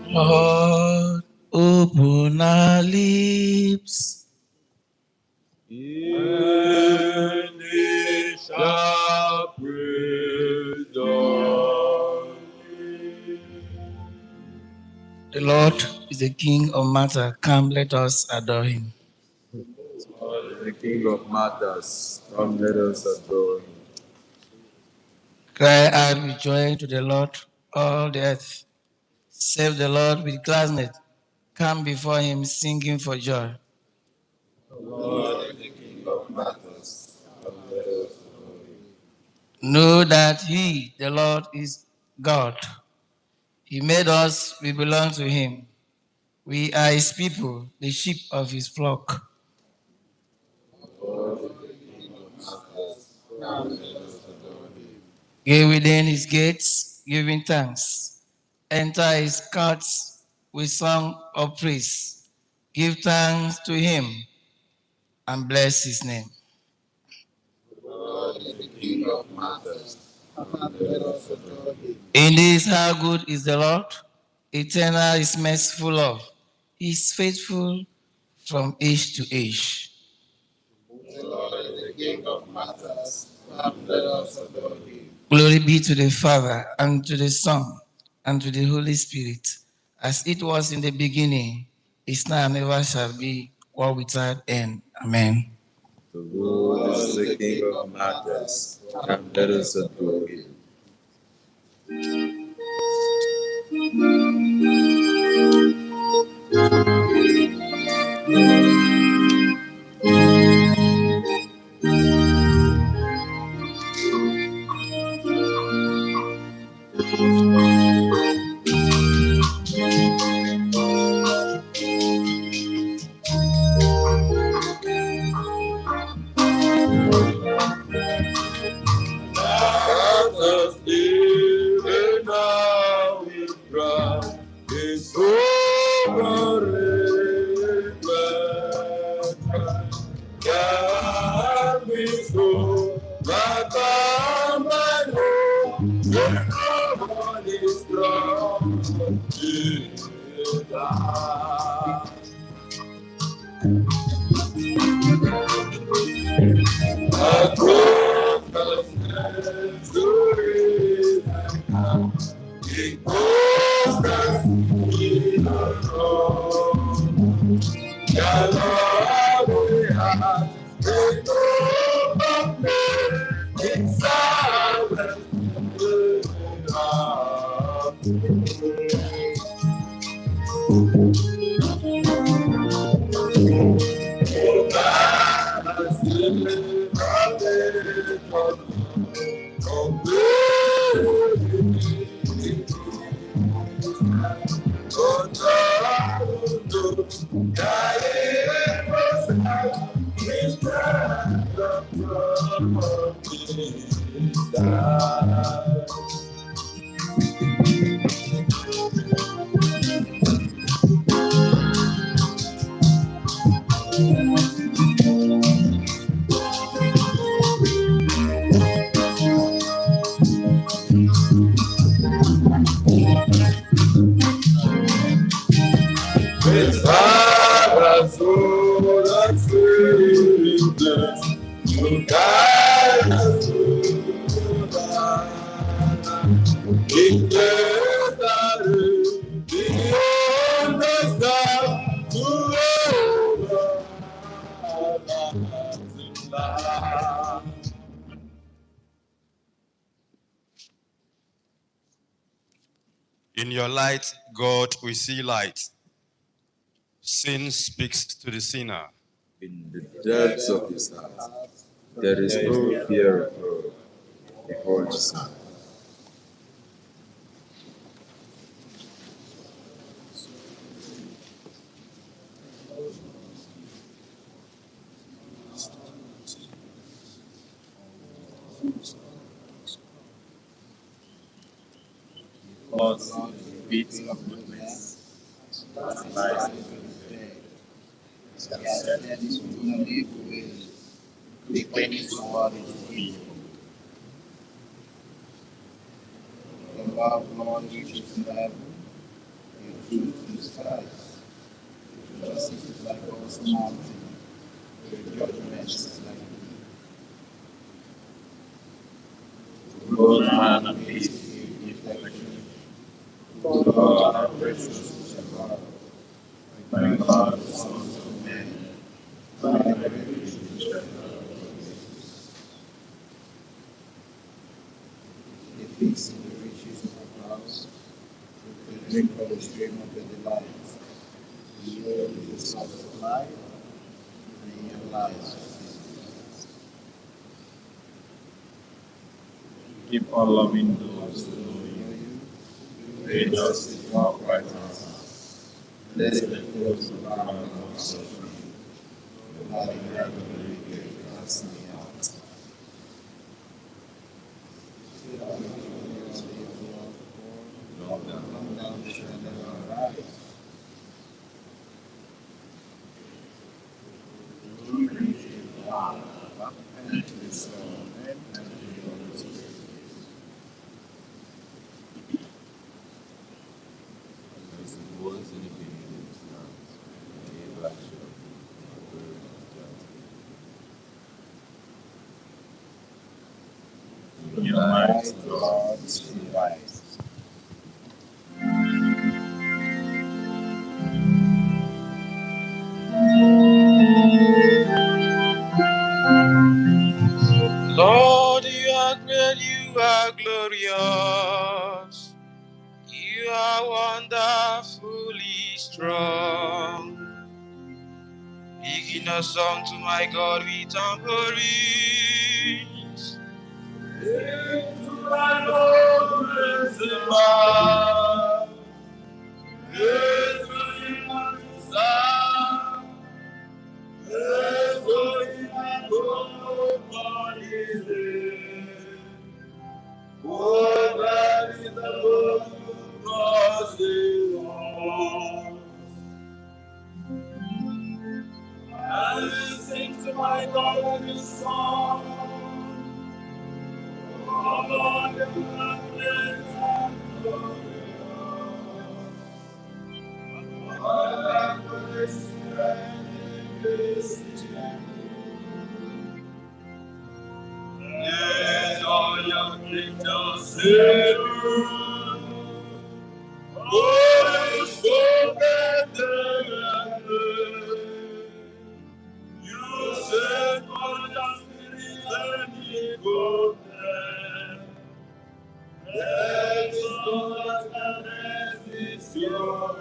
Lord, open our lips, and we shall praise thy name. The Lord is the King of matter. Come, let us adore him. Lord is the King of matters. Come, let us adore him. Cry out with joy to the Lord, all the earth. Serve the Lord with gladness. Come before him singing for joy. Lord is the King of matters. Come, let us adore him. Know that he, the Lord, is God. He made us, we belong to him. We are his people, the sheep of his flock. Lord is the King of matters. Come, let us adore him. Go within his gates, giving thanks. Enter his courts with song of praise. Give thanks to him and bless his name. Lord is the King of matters. Come, let us adore him. Indeed, how good is the Lord? Eternal is merciful love. He is faithful from age to age. Lord is the King of matters. Come, let us adore him. Glory be to the Father, and to the Son, and to the Holy Spirit, as it was in the beginning, is now, and ever shall be, world without end. Amen. The Lord is the King of matters. Come, let us adore him. Let us live and now in Christ is forever. God be so, my when no one is strong, In your light, God, we see light. Sin speaks to the sinner. In the depths of his heart, there is no fear of God before the sun. God's beats of goodness, that lies in the day. That is to live with the pennies what is evil. The love, Lord, which is in heaven, your truth in the skies. Your justice is like God's mountain, your judgment is like the Lord, man and peace, you give protection. Lord, how precious is your love. My God, the sons of men, find refuge in the shelter of they feast in the riches of the clouds, they drink of the stream of the delights. You are the source of life, and in your lives. Keep on loving those who know you. Pray justice, walk righteousness. Blessed the close of our Lord, so free. The body of the wicked, cast me out. Lord, come down the shall never rise. Glory to the Father, and to the Son, and to the Holy Spirit. As it was in the beginning, is now, and ever shall be, world without end. In your might, Lord, is wise. Lord, you are great, you are glorious. You are wonderfully strong. Begin a song to my God with tambourines. Into my Lord, praise the Lord. Praise the Lord, Son. Praise the Lord, God is there. Oh, that is the Lord who crosses all. I will sing to my God a new song. Oh, Lord, you are great and glorious. All that grace and grace let all your creatures say, oh, so better and good. You said, for the spirit and evil death. There is no one that is yours.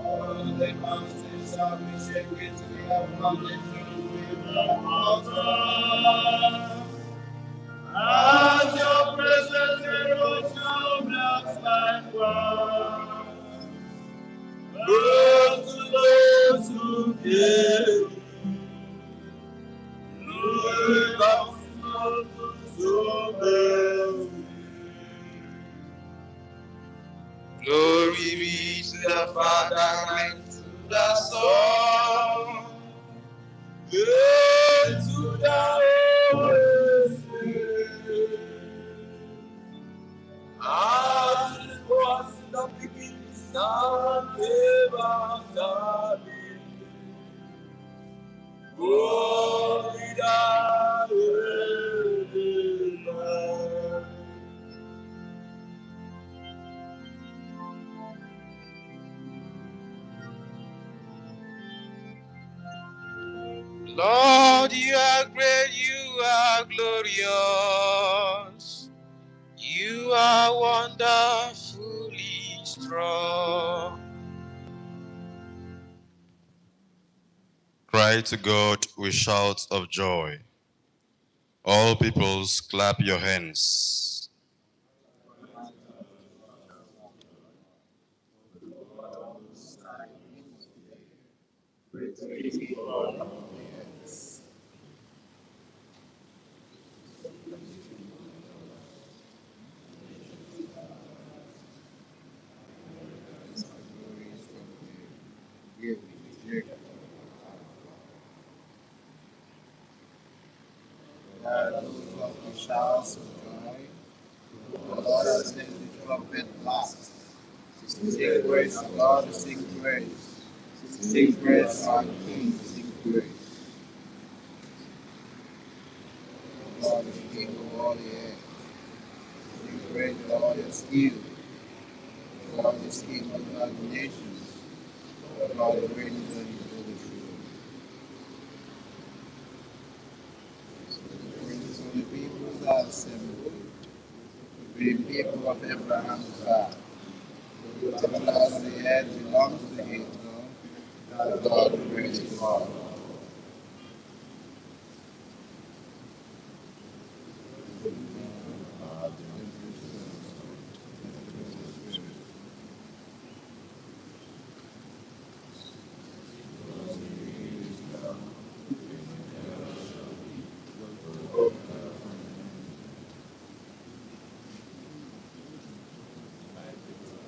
All the mountains shall be shaken to the foundations with the water. As your presence shall melt like wax. But to those who fear you will come to obey. Glory be to the Father and to the Son, and to the Holy Spirit, as it was in the beginning, is now and ever shall be. Glory thou, amen. Lord, you are great, you are glorious, you are wonderfully strong. Cry to God with shouts of joy. All peoples, clap your hands. Shouts of joy, the Lord has sent the trumpet blast. Sing praise to God, sing praise. Sing praise to our King, sing praise. God is King of all the earth. Sing praise to the Lord is King. God is King of all the nations. God reigns on his holy throne. Praise to the people that assemble. The people of Abraham's God. The Lord of the earth belongs to him. God praise God.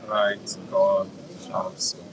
Right, God, shouts of joy.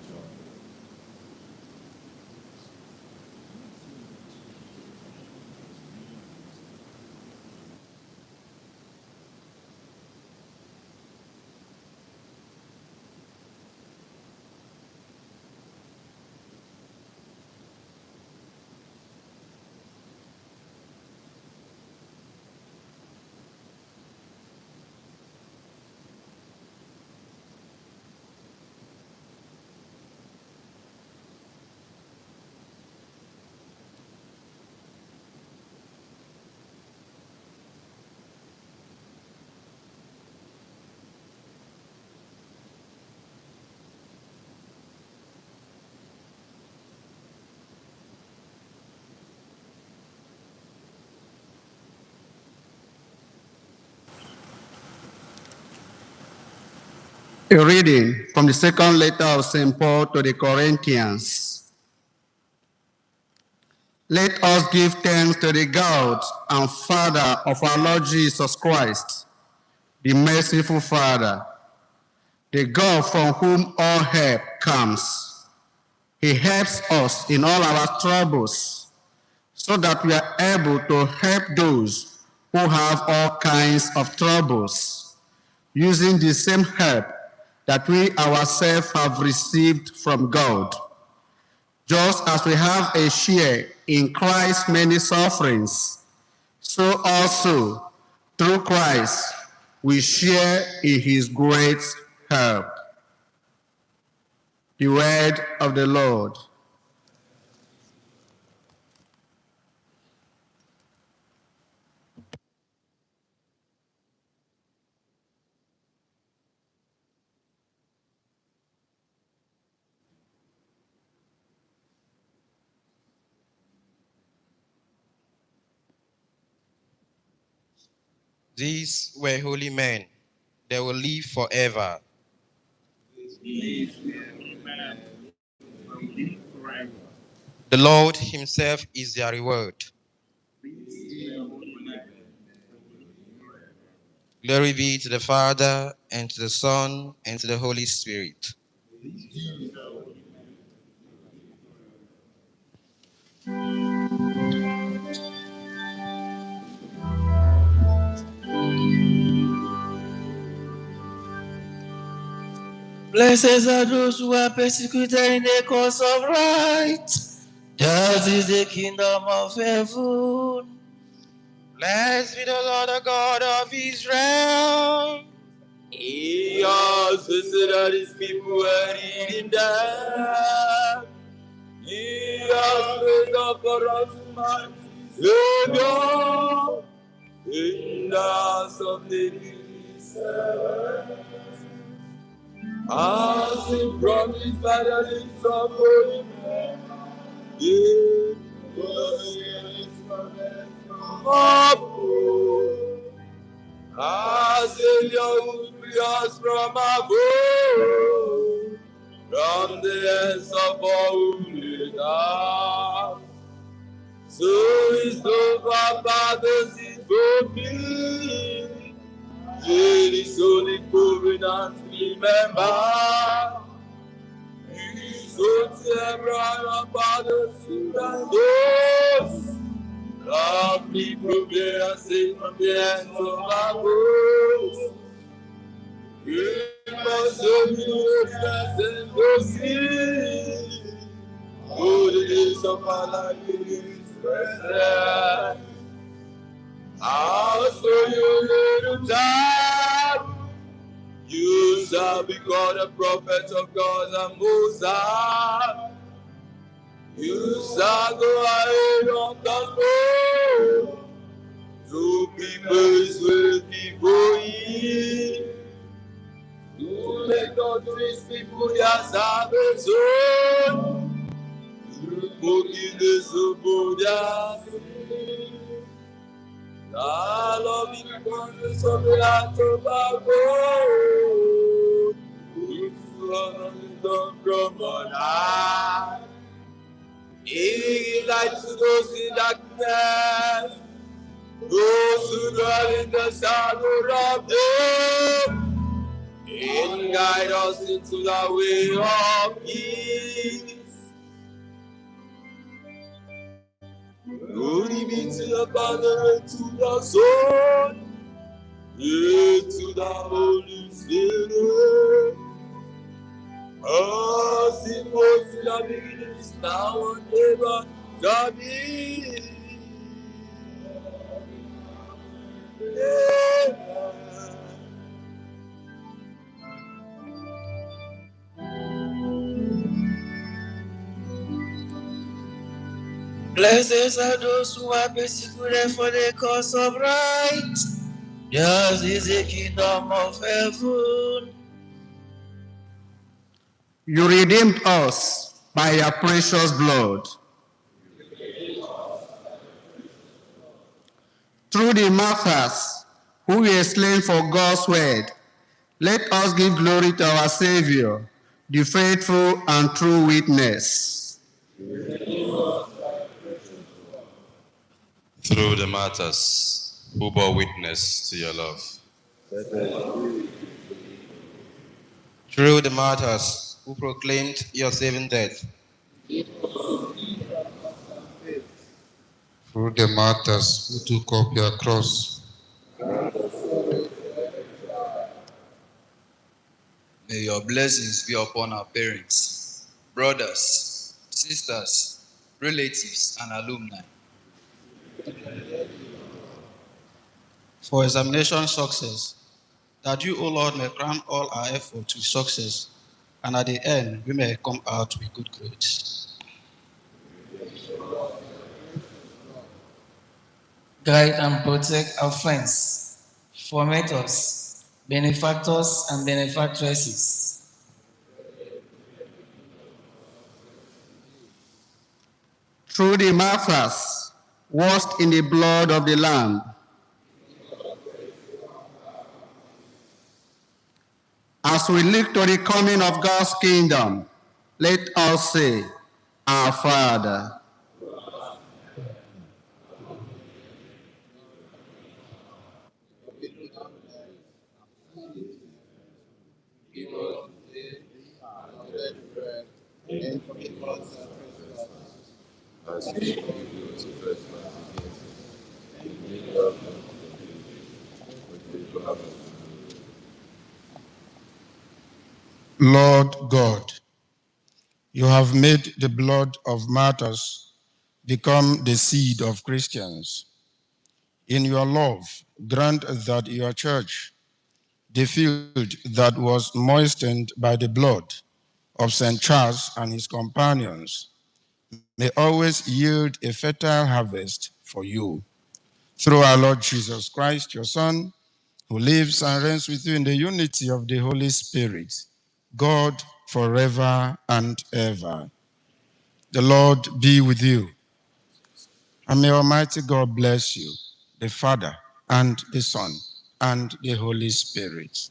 A reading from the second letter of St. Paul to the Corinthians. Let us give thanks to the God and Father of our Lord Jesus Christ, the merciful Father, the God from whom all help comes. He helps us in all our troubles, so that we are able to help those who have all kinds of troubles, using the same help that we ourselves have received from God. Just as we have a share in Christ's many sufferings, so also through Christ we share in his great help. The word of the Lord. These were holy men. They will live forever. The Lord himself is their reward. Glory be to the Father, and to the Son, and to the Holy Spirit. Blessed are those who are persecuted in the cause of right. That is the kingdom of heaven. Blessed be the Lord, the God of Israel. He has visited his people and redeemed them. He has raised up for us man, Savior, in the house of the servant. As he promised by the lips of holy men, he was of our Savior who free us from our foe, from the ends of all who need us. So is love our fathers is fulfilled. In his holy covenant remember. So to Abraham our fathers in those love me proclaim and sing from the ends of our world. We must show you and go see. Oh, the days of our life in his presence. I'll show you little time. You shall be called a prophet of God and Most High. You shall go ahead on the road. To people is with people in. To make all these people their salvation. To forgiveness of their sin. The love in abundance of the heart of our God. Who come from on high. He lights to those in darkness. Those who dwell in the shadow of death. And guide us into the way of peace. Glory be to the Father and to the Son and to the Holy Spirit. As it was in the beginning, is now and ever shall be. Amen. Blessed are those who are persecuted for the cause of right. Yours is the kingdom of heaven. You redeemed us by your precious blood. Through the martyrs who were slain for God's word, let us give glory to our Savior, the faithful and true witness. Through the martyrs who bore witness to your love. Through the martyrs who proclaimed your saving death. Through the martyrs who took up your cross. May your blessings be upon our parents, brothers, sisters, relatives, and alumni. For examination success, that you, O Lord, may crown all our efforts with success, and at the end we may come out with good grades. Guide and protect our friends, formators, benefactors, and benefactresses. Through the martyrs washed in the blood of the Lamb. As we look to the coming of God's kingdom, let us say, Our Father, Give us today our daily bread, and forgive us our trespasses, as we forgive those who trespass against us. And lead us not into temptation, but deliver us from evil. Lord God, you have made the blood of martyrs become the seed of Christians. In your love, grant that your church, the field that was moistened by the blood of St. Charles and his companions, may always yield a fertile harvest for you. Through our Lord Jesus Christ, your Son, who lives and reigns with you in the unity of the Holy Spirit, God forever and ever. The Lord be with you. And may Almighty God bless you, the Father and the Son and the Holy Spirit.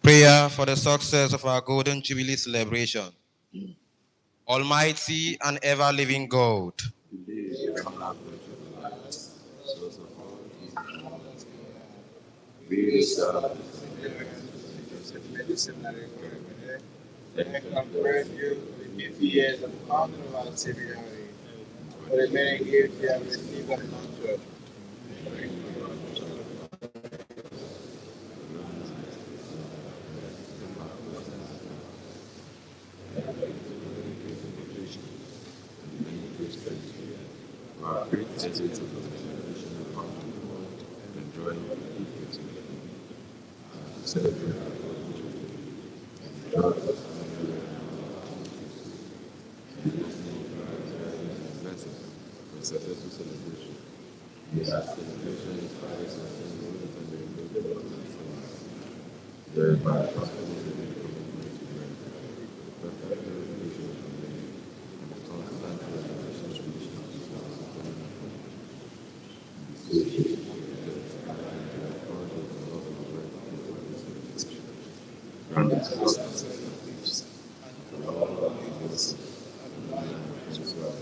Prayer for the success of our Golden Jubilee celebration. Almighty and ever-living God, We serve and compared you with 50 years of founder of our Savior, for the many gifts you have received of our church. Our great exit of the celebration of our world and joy of the people to celebrate our God. For successful celebration. Yes, celebration is Father's and the Lord and the thereby possible commitment to grant perfect revelation from them and the constant revelation tradition of the grant us success from all of these as well.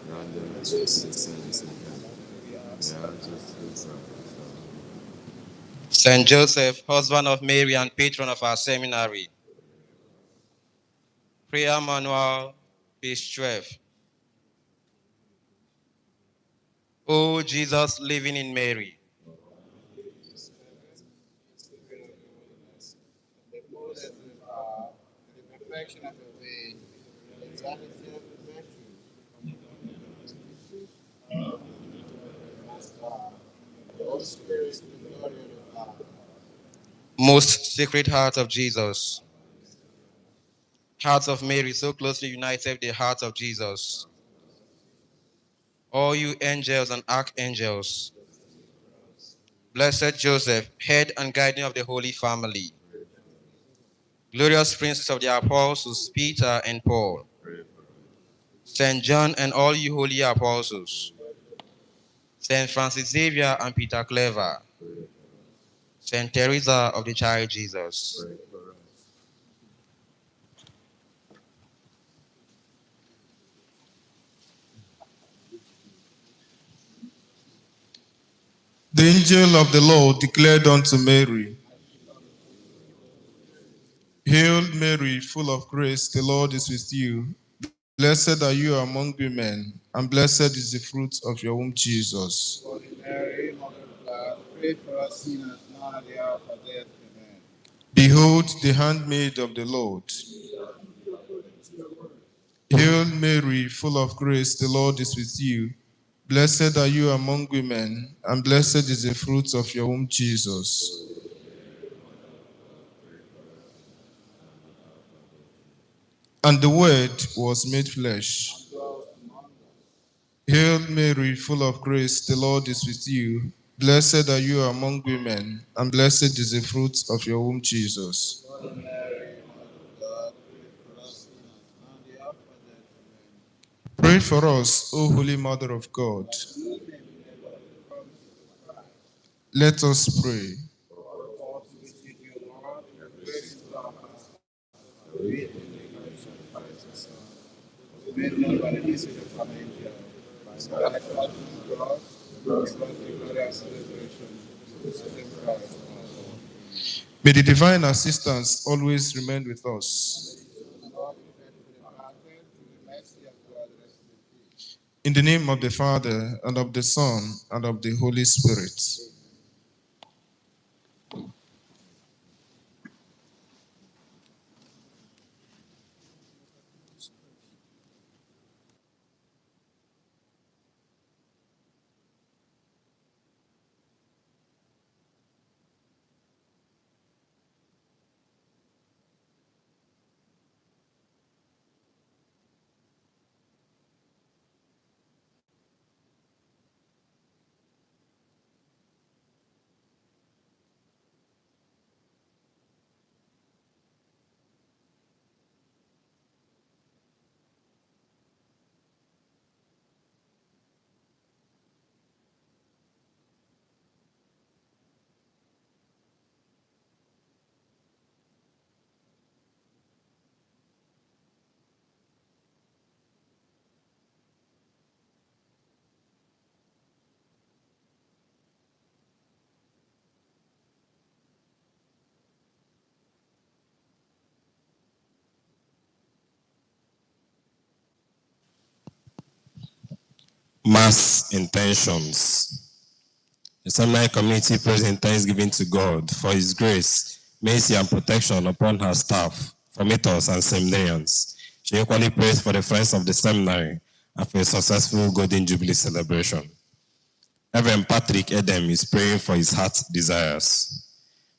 Grant them justice and heaven. May our justice and Saint Joseph, husband of Mary and patron of our seminary. Prayer Manual, page 12. O Jesus living in Mary, the fullness of the power, the perfection of the way, the eternity of the virtue, the Holy Spirit, the glory of the Father. Most Sacred Heart of Jesus, Heart of Mary, so closely united with the heart of Jesus. All you angels and archangels, Blessed Joseph, head and guardian of the Holy Family, glorious princes of the apostles Peter and Paul, Saint John and all you holy apostles, Saint Francis Xavier and Peter Clever, Saint Teresa of the Child Jesus. The angel of the Lord declared unto Mary, Hail Mary, full of grace, the Lord is with you. Blessed are you among women, and blessed is the fruit of your womb, Jesus. Holy Mary, Mother of God, pray for us sinners now and at the hour of our death. Amen. Behold the handmaid of the Lord. Hail Mary, full of grace, the Lord is with you. Blessed are you among women, and blessed is the fruit of your womb, Jesus. And the Word was made flesh. Hail Mary, full of grace, the Lord is with you. Blessed are you among women, and blessed is the fruit of your womb, Jesus. Holy Mary, Mother of God, pray for us sinners now and at the hour of our death. Amen. Pray for us, O Holy Mother of God. Let us pray. May the divine assistance always remain with us. In the name of the Father, and of the Son, and of the Holy Spirit. Mass intentions. The seminary community prays in thanksgiving to God for His grace, mercy, and protection upon her staff, formators, and seminarians. She equally prays for the friends of the seminary and for a successful Golden Jubilee celebration. Reverend Patrick Edem is praying for his heart's desires.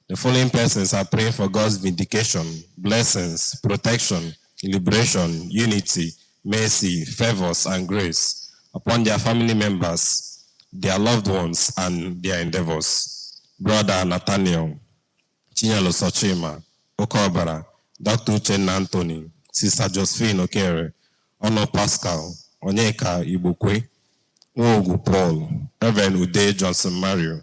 The following persons are praying for God's vindication, blessings, protection, liberation, unity, mercy, favors, and grace upon their family members, their loved ones, and their endeavors. Brother Nathaniel, Chinyalo Sochima, Okobara, Dr. Uchenna Anthony, Sister Josephine Okere, Ono Pascal, Onyeka Ibukwe, Nwogu Paul, Reverend Ude Johnson Mario,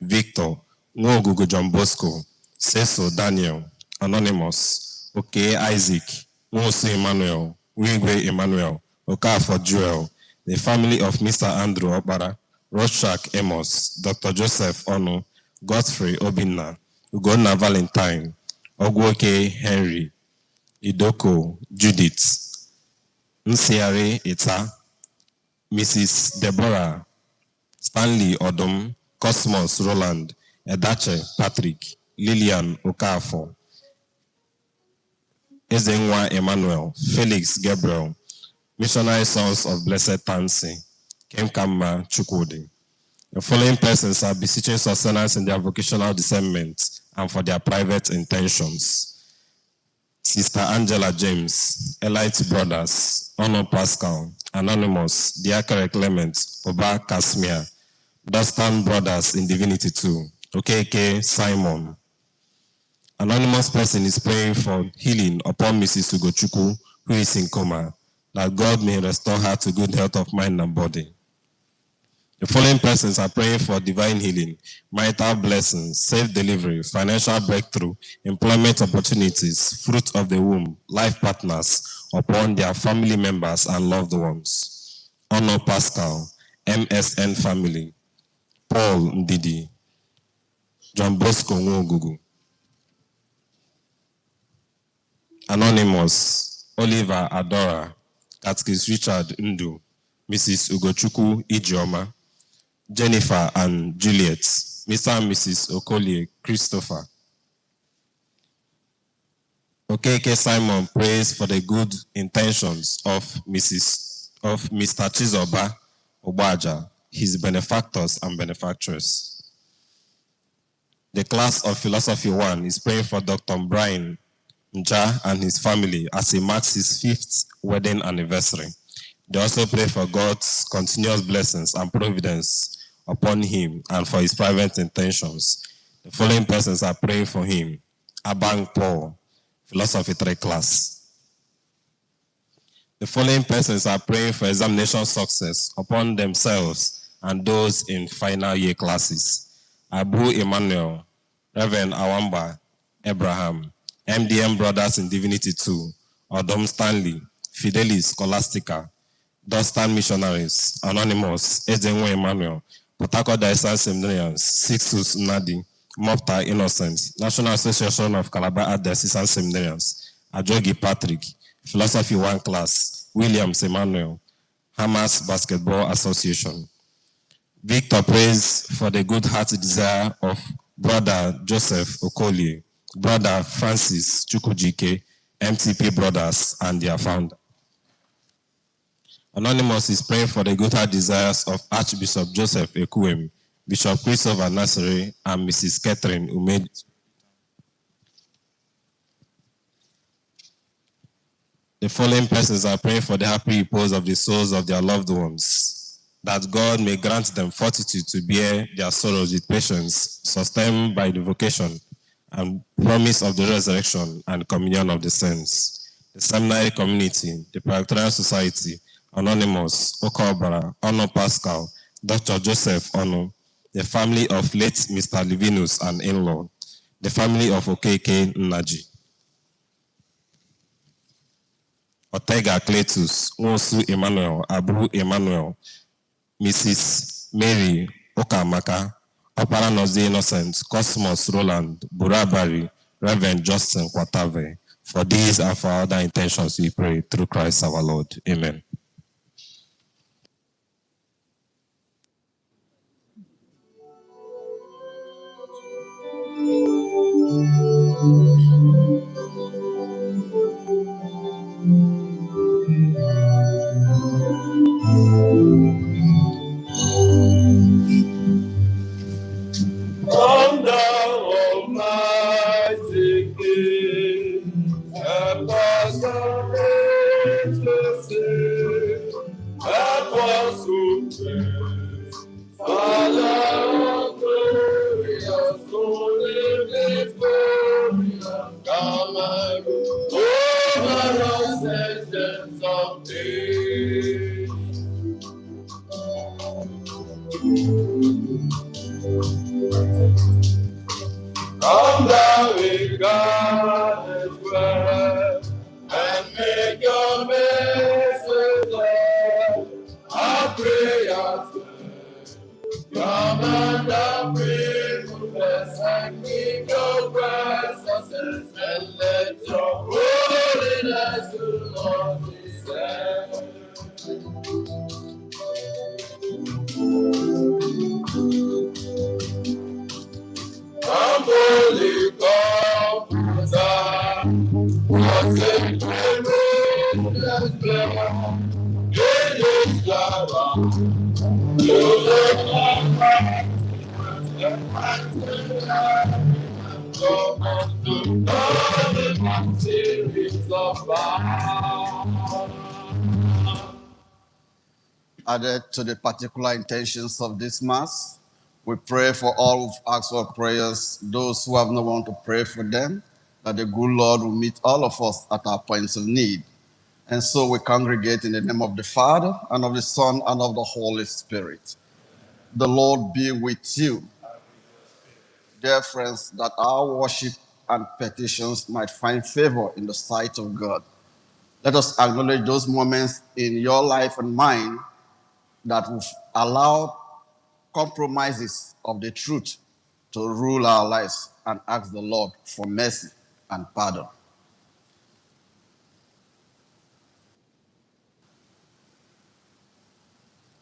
Victor, Nwogugu John Bosco, Cecil Daniel, Anonymous, Oke Isaac, Nwosu Emmanuel, Wingwe Emmanuel, Okafor Joel, the family of Mr. Andrew Okpara, Rochak Amos, Dr. Joseph Ono, Godfrey Obinna, Ugonna Valentine, Ogwoke Henry, Idoko Judith, Nsiari Ita, Mrs. Deborah, Stanley Odom, Cosmos Roland, Edache Patrick, Lillian Okafor, Ezenwa Emmanuel, Felix Gabriel, Missionary Sons of Blessed Tansi, Kemkama Chukwudi. The following persons are beseeching sustenance in their vocational discernment and for their private intentions. Sister Angela James, Elite Brothers, Ono Pascal, Anonymous, Diakare Clement, Oba Kasmia, Dustin Brothers in Divinity 2, Okeke Simon. Anonymous person is praying for healing upon Mrs. Ugochukwu, who is in coma, that God may restore her to good health of mind and body. The following persons are praying for divine healing, marital blessings, safe delivery, financial breakthrough, employment opportunities, fruit of the womb, life partners upon their family members and loved ones. Ono Pascal, MSN family, Paul Ndidi, John Bosco Nwogugu. Anonymous, Oliver Adora, Catechist Richard Ndu, Mrs. Ugochukwu Ijeoma, Jennifer and Juliet, Mr. and Mrs. Okolie Christopher. Okeke Simon prays for the good intentions of Mr. Chizoba Obaja, his benefactors and benefactress. The class of Philosophy 1 is praying for Dr. Brian Nja and his family as he marks his 5th wedding anniversary. They also pray for God's continuous blessings and providence upon him and for his private intentions. The following persons are praying for him. Abang Paul, Philosophy 3 class. The following persons are praying for examination success upon themselves and those in final year classes. Abu Emmanuel, Reverend Awamba, Abraham, MDM Brothers in Divinity 2, Odom Stanley, Fidelis Scholastica, Dostan Missionaries, Anonymous, Ezenwe Emmanuel, Port Harcourt Diocese Seminarians, Sixtus Nadi, Mopta Innocent, National Association of Calabar Diocesan Seminarians, Ajogi Patrick, Philosophy 1 Class, Williams Emmanuel, Hamas Basketball Association. Victor prays for the good heart desire of Brother Joseph Okolie, Brother Francis Chukujike, MTP Brothers, and their founder. Anonymous is praying for the good heart desires of Archbishop Joseph Ekuem, Bishop Christopher Nasiri, and Mrs. Catherine Umed. The following persons are praying for the happy repose of the souls of their loved ones, that God may grant them fortitude to bear their sorrows with patience, sustained by the vocation and promise of the resurrection and communion of the saints. The seminary community, the Presbyterian Society, Anonymous, Okobara, Ono Pascal, Dr. Joseph Ono, the family of late Mr. Livinus and in-law, the family of Okeke Naji. Otega Cletus, Nwosu Emmanuel, Abu Emmanuel, Mrs. Mary Okamaka, Opera Nozi Innocent, Cosmos Roland, Burabari, Reverend Justin Kwatave. For these and for other intentions we pray through Christ our Lord. Amen. Come down, Almighty King, help us to sing, help us to praise, Father of glorious, holy, victorious, come and rule over us, agents of peace. Come down with God as well, and make your message loud. Our prayers come and our prayers and keep your presence, and let your holiness to Lord descend. Come, holy comforter, was it ruthless blood, it is love, you look like the series of Added to the particular intentions of this Mass, we pray for all who've asked for prayers, those who have no one to pray for them, that the good Lord will meet all of us at our points of need. And so we congregate in the name of the Father, and of the Son, and of the Holy Spirit. The Lord be with you. Dear friends, that our worship and petitions might find favor in the sight of God. Let us acknowledge those moments in your life and mine that will allow compromises of the truth to rule our lives, and ask the Lord for mercy and pardon.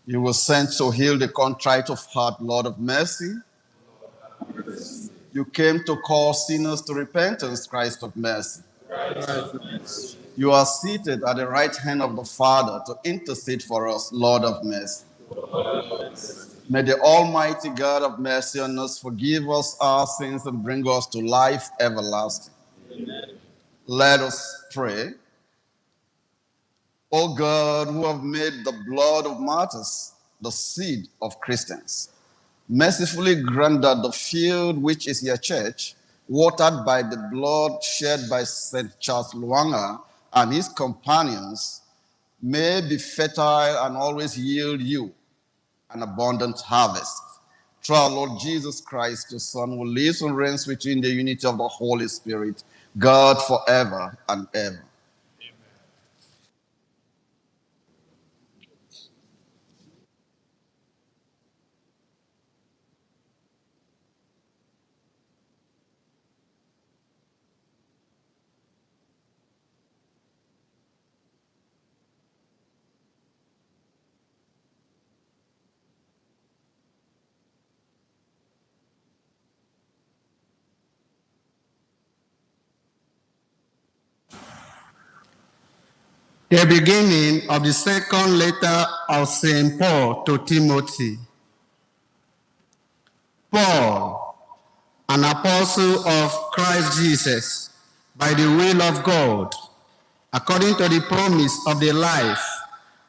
You were sent to heal the contrite of heart, Lord of mercy. You came to call sinners to repentance, Christ of mercy. You are seated at the right hand of the Father to intercede for us, Lord of mercy. May the Almighty God of mercy on us forgive us our sins and bring us to life everlasting. Amen. Let us pray. O God, who have made the blood of martyrs the seed of Christians, mercifully grant that the field which is your church, watered by the blood shed by St. Charles Luanga and his companions, may be fertile and always yield you an abundant harvest. Through our Lord Jesus Christ, your Son, who lives and reigns with you in the unity of the Holy Spirit, God forever and ever. The beginning of the second letter of St. Paul to Timothy. Paul, an apostle of Christ Jesus, by the will of God, according to the promise of the life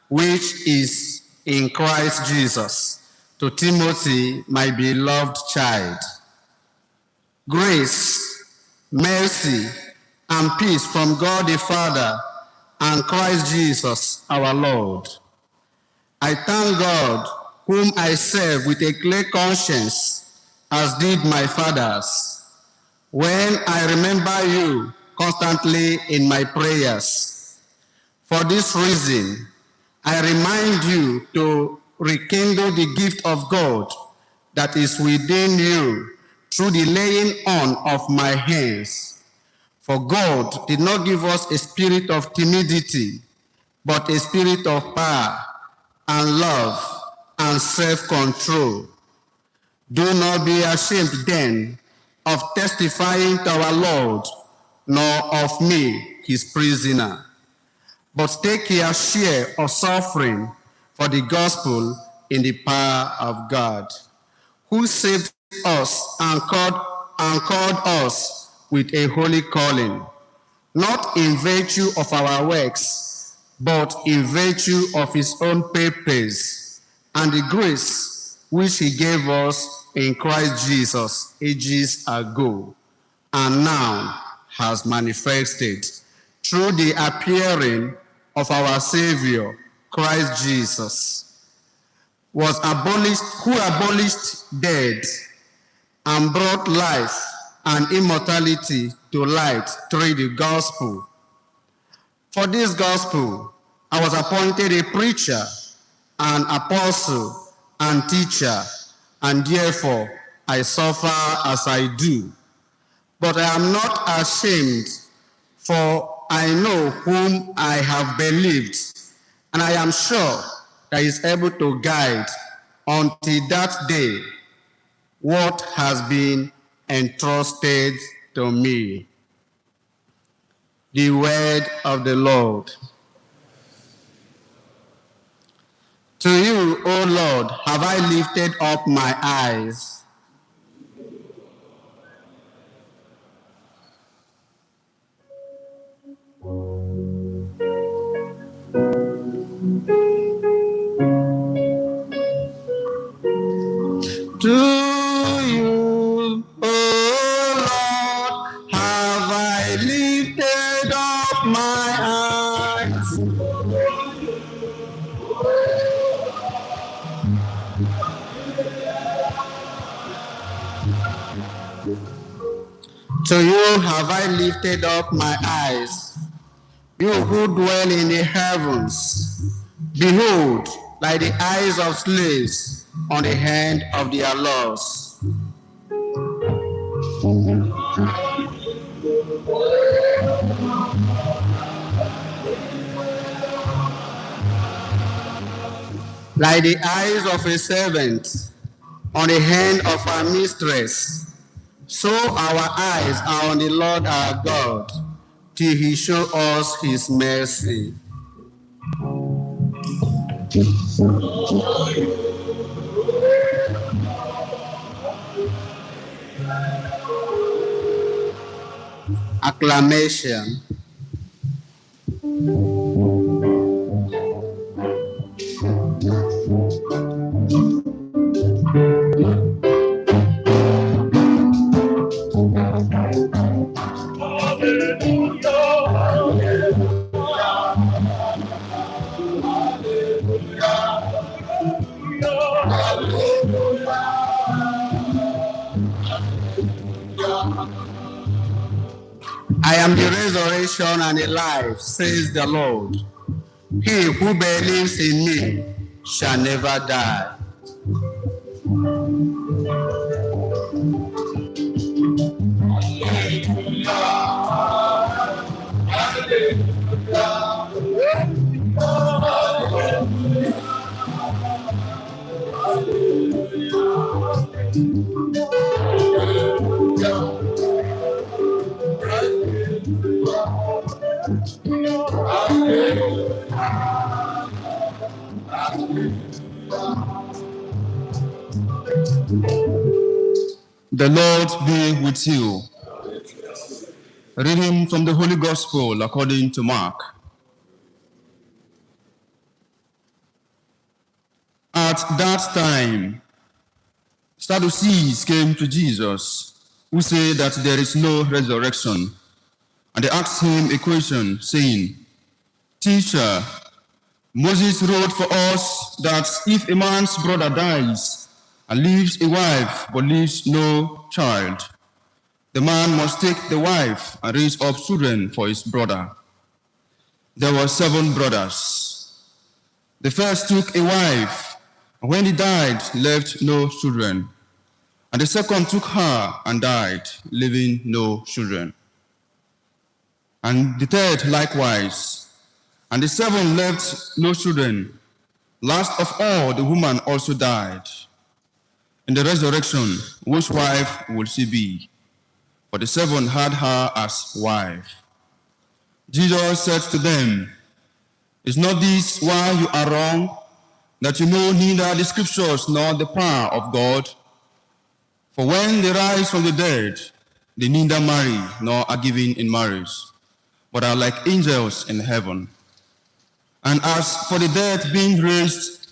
which is in Christ Jesus, to Timothy, my beloved child. Grace, mercy, and peace from God the Father and Christ Jesus our Lord. I thank God, whom I serve with a clear conscience, as did my fathers, when I remember you constantly in my prayers. For this reason, I remind you to rekindle the gift of God that is within you through the laying on of my hands. For God did not give us a spirit of timidity, but a spirit of power and love and self-control. Do not be ashamed then of testifying to our Lord, nor of me, his prisoner, but take your share of suffering for the gospel in the power of God, who saved us and called us with a holy calling, not in virtue of our works, but in virtue of his own purpose and the grace which he gave us in Christ Jesus ages ago, and now has manifested through the appearing of our Savior, Christ Jesus, who abolished death and brought life and immortality to light through the gospel. For this gospel, I was appointed a preacher, an apostle, and teacher, and therefore I suffer as I do. But I am not ashamed, for I know whom I have believed, and I am sure that he is able to guide until that day what has been entrusted to me. The word of the Lord. To you, O Lord, have I lifted up my eyes. To you, O Lord, have I lifted up my eyes. To you have I lifted up my eyes. You who dwell in the heavens, behold, like the eyes of slaves on the hand of their lords. Like the eyes of a servant on the hand of our mistress, so our eyes are on the Lord our God, till he show us his mercy. Acclamation. I am the resurrection and the life, says the Lord. He who believes in me shall never die. The Lord be with you. Reading from the Holy Gospel according to Mark. At that time, Sadducees came to Jesus, who said that there is no resurrection. And they asked him a question, saying, Teacher, Moses wrote for us that if a man's brother dies and leaves a wife but leaves no child, the man must take the wife and raise up children for his brother. There were 7 brothers. The first took a wife, and when he died, left no children. And the second took her and died, leaving no children. And the third likewise. And the 7 left no children. Last of all, the woman also died. In the resurrection, whose wife will she be? For the 7 had her as wife. Jesus said to them, Is not this why you are wrong, that you know neither the scriptures nor the power of God? For when they rise from the dead, they neither marry nor are given in marriage, but are like angels in heaven. And as for the dead being raised,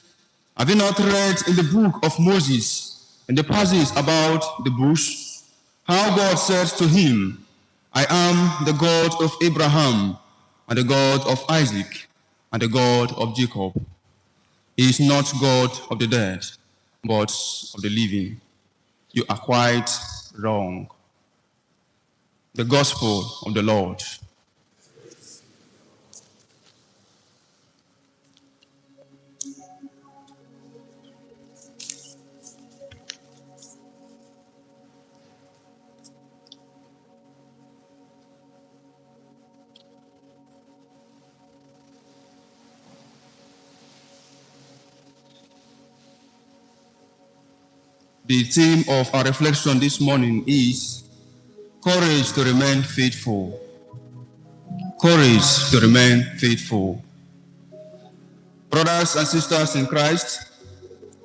have you not read in the book of Moses, in the passage about the bush, how God said to him, I am the God of Abraham, and the God of Isaac, and the God of Jacob. He is not God of the dead, but of the living. You are quite wrong. The Gospel of the Lord. The theme of our reflection this morning is courage to remain faithful. Courage to remain faithful. Brothers and sisters in Christ,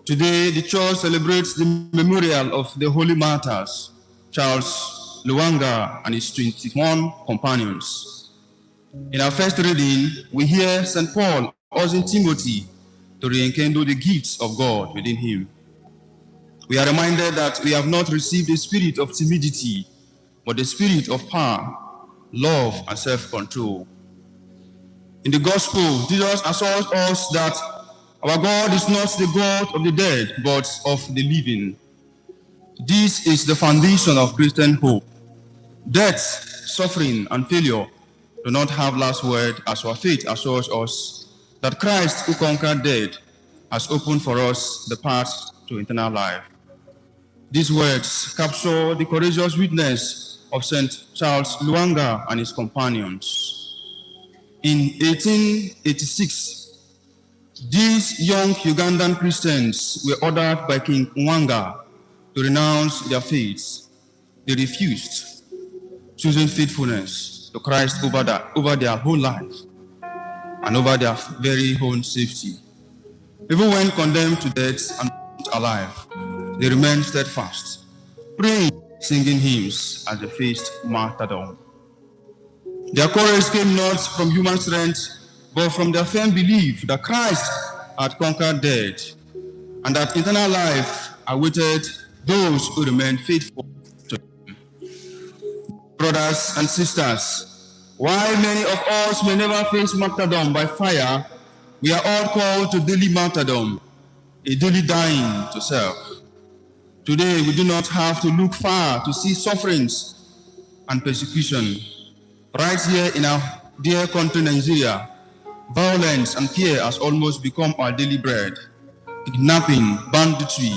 today the church celebrates the memorial of the holy martyrs, Charles Luanga and his 21 companions. In our first reading, we hear St. Paul urging Timothy to rekindle the gifts of God within him. We are reminded that we have not received the spirit of timidity, but the spirit of power, love, and self-control. In the gospel, Jesus assures us that our God is not the God of the dead, but of the living. This is the foundation of Christian hope. Death, suffering, and failure do not have last word, as our faith assures us that Christ, who conquered death, has opened for us the path to eternal life. These words capture the courageous witness of St. Charles Luanga and his companions. In 1886, these young Ugandan Christians were ordered by King Mwanga to renounce their faith. They refused, choosing faithfulness to Christ over their whole life and over their very own safety. Even when condemned to death and not alive, they remained steadfast, praying, singing hymns as they faced martyrdom. Their courage came not from human strength, but from their firm belief that Christ had conquered death, and that eternal life awaited those who remained faithful to him. Brothers and sisters, while many of us may never face martyrdom by fire, we are all called to daily martyrdom, a daily dying to self. Today, we do not have to look far to see sufferings and persecution. Right here in our dear country, Nigeria, violence and fear has almost become our daily bread. Kidnapping, banditry,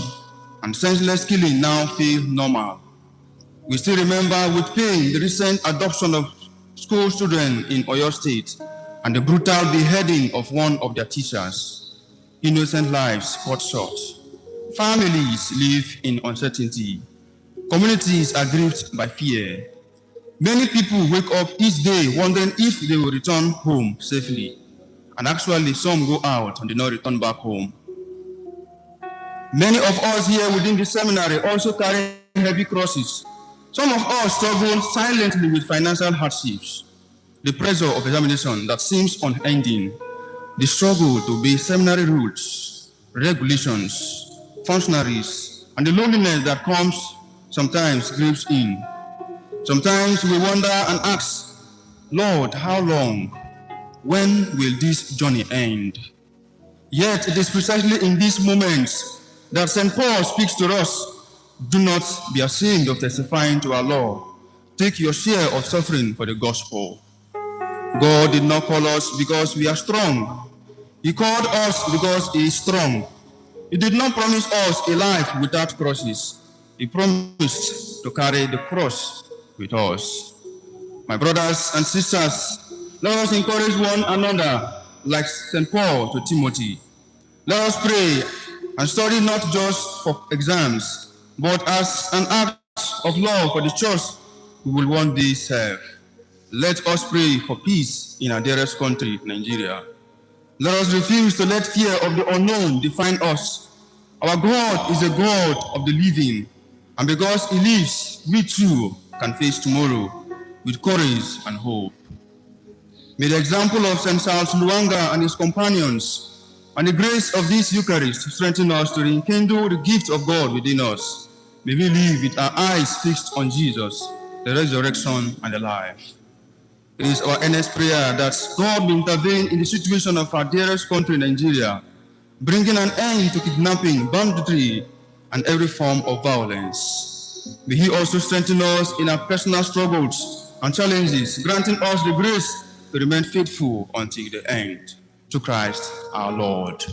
and senseless killing now feel normal. We still remember with pain the recent adoption of school children in Oyo State and the brutal beheading of one of their teachers. Innocent lives cut short. Families live in uncertainty. Communities are gripped by fear. Many people wake up each day wondering if they will return home safely. And actually, some go out and do not return back home. Many of us here within the seminary also carry heavy crosses. Some of us struggle silently with financial hardships, the pressure of examination that seems unending, the struggle to obey seminary rules, regulations, functionaries, and the loneliness that comes sometimes creeps in. Sometimes we wonder and ask, Lord, how long? When will this journey end? Yet it is precisely in these moments that St. Paul speaks to us. Do not be ashamed of testifying to our Lord. Take your share of suffering for the gospel. God did not call us because we are strong. He called us because he is strong. He did not promise us a life without crosses. He promised to carry the cross with us. My brothers and sisters, let us encourage one another like St. Paul to Timothy. Let us pray and study not just for exams, but as an act of love for the church we will one day serve. Let us pray for peace in our dearest country, Nigeria. Let us refuse to let fear of the unknown define us. Our God is a God of the living, and because he lives, we too can face tomorrow with courage and hope. May the example of St. Charles Luanga and his companions and the grace of this Eucharist strengthen us to rekindle the gift of God within us. May we live with our eyes fixed on Jesus, the resurrection and the life. It is our earnest prayer that God will intervene in the situation of our dearest country, Nigeria, bringing an end to kidnapping, banditry, and every form of violence. May he also strengthen us in our personal struggles and challenges, granting us the grace to remain faithful until the end. To Christ our Lord.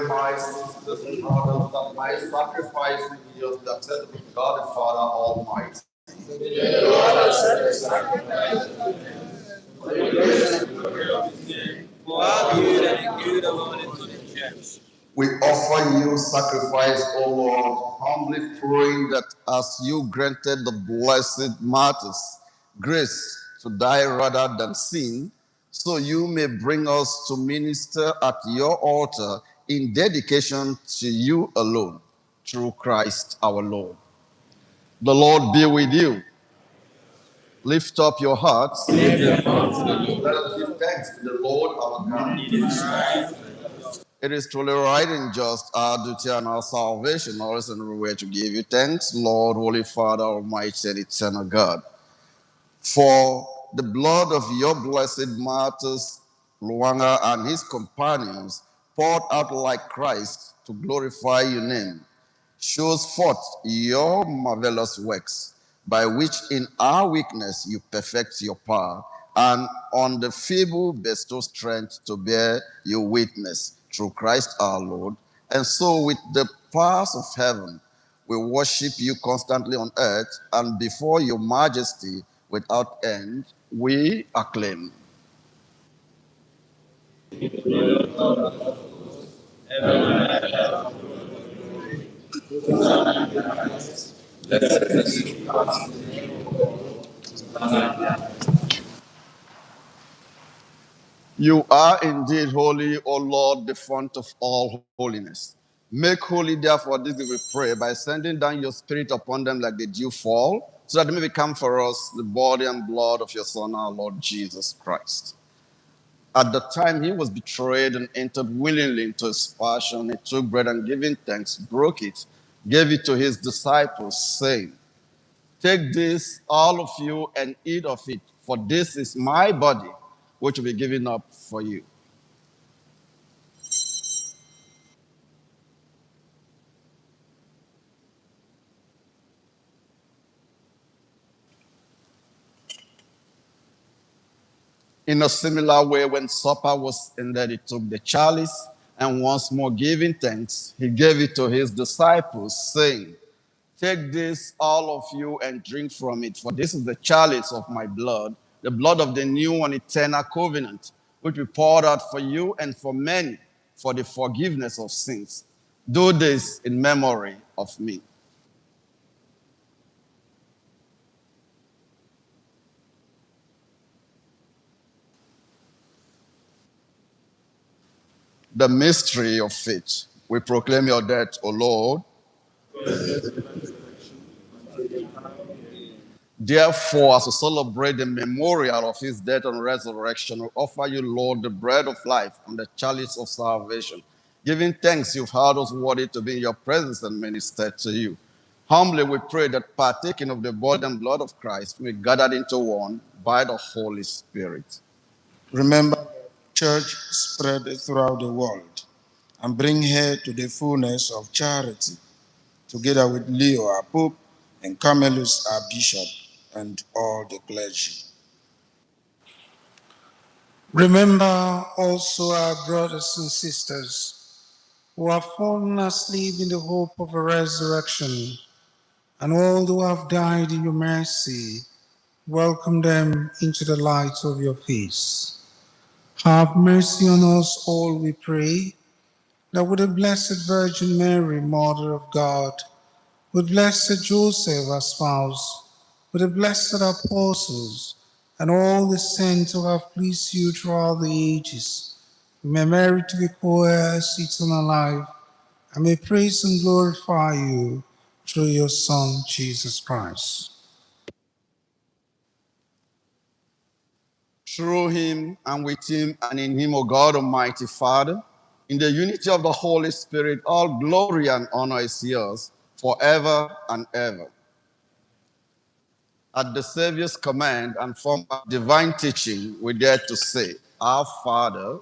my sisters and brothers that my sacrifice will be just acceptable to God the Father Almighty. For our good and the good of all the church. We offer you sacrifice, O Lord, humbly praying that as you granted the blessed martyrs grace to die rather than sin, so you may bring us to minister at your altar in dedication to you alone, through Christ our Lord. The Lord be with you. Lift up your hearts. Let us give thanks to the Lord our God. It is truly right and just, our duty and our salvation, always and everywhere to give you thanks, Lord, Holy Father, Almighty and eternal God, for the blood of your blessed martyrs, Luanga and his companions, poured out like Christ to glorify your name, shows forth your marvelous works, by which in our weakness you perfect your power, and on the feeble bestow strength to bear your witness through Christ our Lord. And so with the powers of heaven, we worship you constantly on earth, and before your majesty without end, we acclaim. You are indeed holy, O Lord, the font of all holiness. Make holy, therefore, this we pray, by sending down your Spirit upon them like the dew fall, so that they may become for us the body and blood of your Son, our Lord Jesus Christ. At the time he was betrayed and entered willingly into his passion, he took bread and giving thanks, broke it, gave it to his disciples, saying, "Take this, all of you, and eat of it, for this is my body, which will be given up for you." In a similar way, when supper was ended, he took the chalice, and once more giving thanks, he gave it to his disciples, saying, "Take this, all of you, and drink from it, for this is the chalice of my blood, the blood of the new and eternal covenant, which we poured out for you and for many for the forgiveness of sins. Do this in memory of me." The mystery of faith. We proclaim your death, O Lord. Therefore, as we celebrate the memorial of his death and resurrection, we offer you, Lord, the bread of life and the chalice of salvation. Giving thanks, you've held us worthy to be in your presence and minister to you. Humbly we pray that partaking of the body and blood of Christ, we gathered into one by the Holy Spirit. Remember the church spread throughout the world and bring her to the fullness of charity, together with Leo, our Pope, and Carmelus, our Bishop, and all the clergy. Remember also our brothers and sisters who have fallen asleep in the hope of a resurrection, and all who have died in your mercy. Welcome them into the light of your face. Have mercy on us all, we pray, that with the Blessed Virgin Mary, Mother of God, with blessed Joseph, our spouse, with the blessed apostles, and all the saints who have pleased you throughout the ages, we may merit to be co-heirs eternal life, and may praise and glorify you through your Son, Jesus Christ. Through him and with him and in him, O God Almighty Father, in the unity of the Holy Spirit, all glory and honor is yours forever and ever. At the Savior's command and from divine teaching, we dare to say, "Our Father,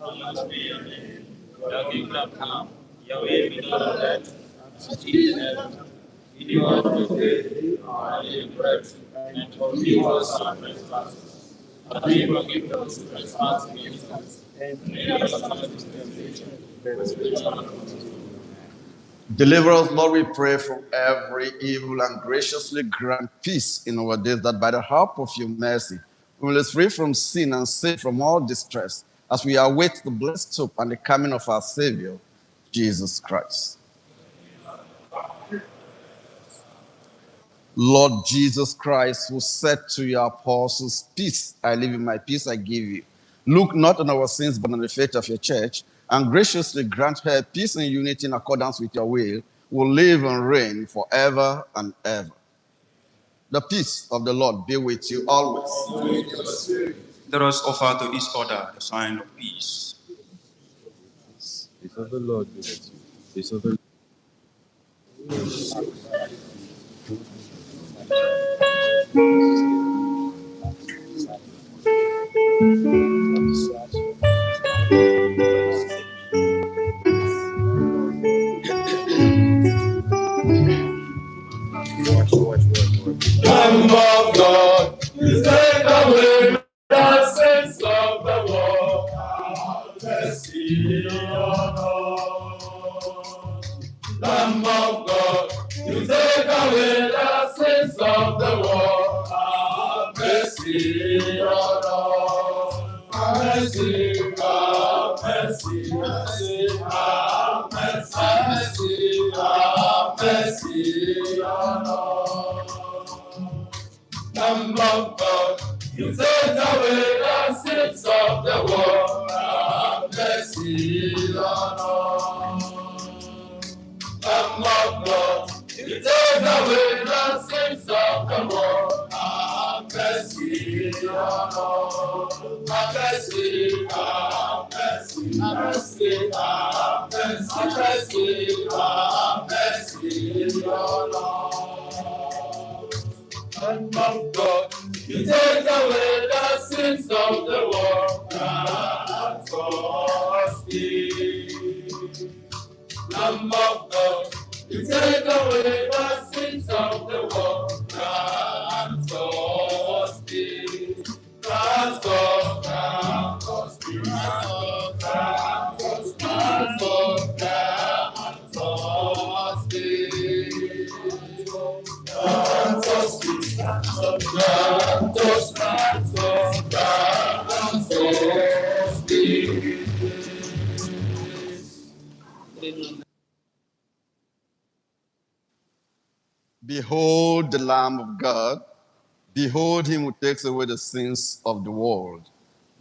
Hallowed be your name. Your kingdom come, your will be done on earth as it is in heaven. Give us this day our daily bread, and forgive us our trespasses, as we forgive those who trespass against us. And lead us not into temptation, but deliver us from evil. Deliver us, Lord, we pray, from every evil, and graciously grant peace in our days, that by the help of your mercy we will be free from sin and safe from all distress, as we await the blessed hope and the coming of our Savior, Jesus Christ. Lord Jesus Christ, who said to your apostles, "Peace I leave you, my peace I give you," look not on our sins, but on the faith of your church, and graciously grant her peace and unity in accordance with your will, will live and reign forever and ever. The peace of the Lord be with you always. Let us offer to each other the sign of peace. Peace of the Lord be with you. Peace of the Lamb of God, you take away the sins of the world. Have mercy on us. Lamb of God, you take away the sins of the world. Have mercy on us. Have mercy, have mercy, have mercy, have mercy on us. Lamb of God, you take away the sins of the world. Have mercy on us. Lamb of God, you take away the sins of the world. Have mercy on us. Have mercy, have mercy, have mercy, have mercy, have mercy on us. Lamb of God, you take away the sins of the world. Grant us peace. Lamb of God, you take away the sins of the world. Grant us peace. Grant us peace. Grant us peace. Grant us peace. Grant us peace. Behold the Lamb of God. Behold him who takes away the sins of the world.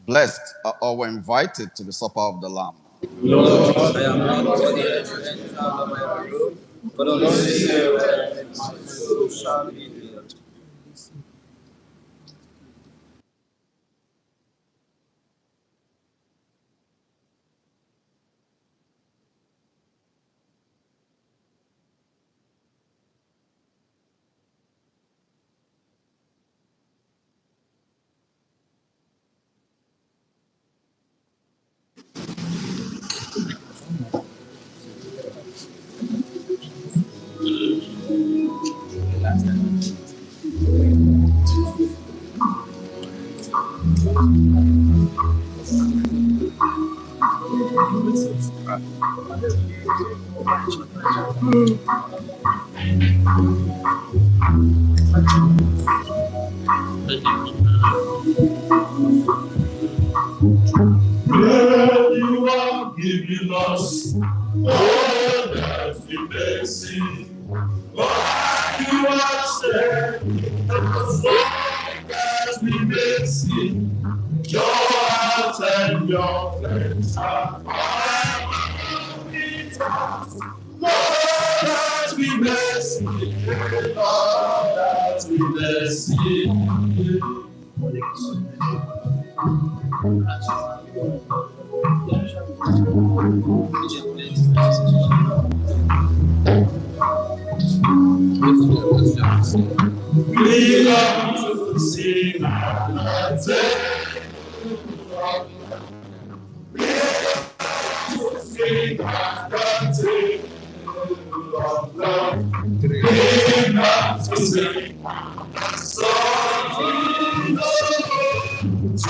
Blessed are all who are invited to the supper of the Lamb. Lord, I am not worthy that you enter under my roof, but only say a word, and my soul shall be healed. Where you are giving us all that we may see. Why you are standing us all that we may see. Your heart and your flesh are forever with us. Lord, that we may see. Lord, that we may see. We love to sing and take. We love to sing and take. We love to sing songs we know.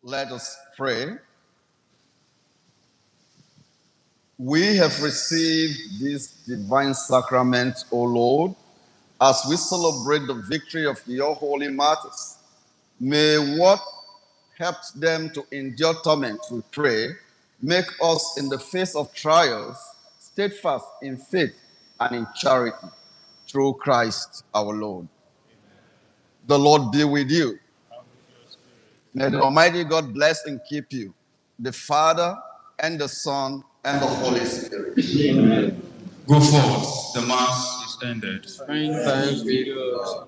Let us pray. We have received this divine sacrament, O Lord, as we celebrate the victory of your holy martyrs. May what helped them to endure torment, we pray, make us in the face of trials steadfast in faith and in charity. through Christ our Lord. The Lord be with you. May the Almighty God bless and keep you, the Father and the Son and the Holy Spirit. Amen. Go forth. The Mass is ended. Thanks be to God.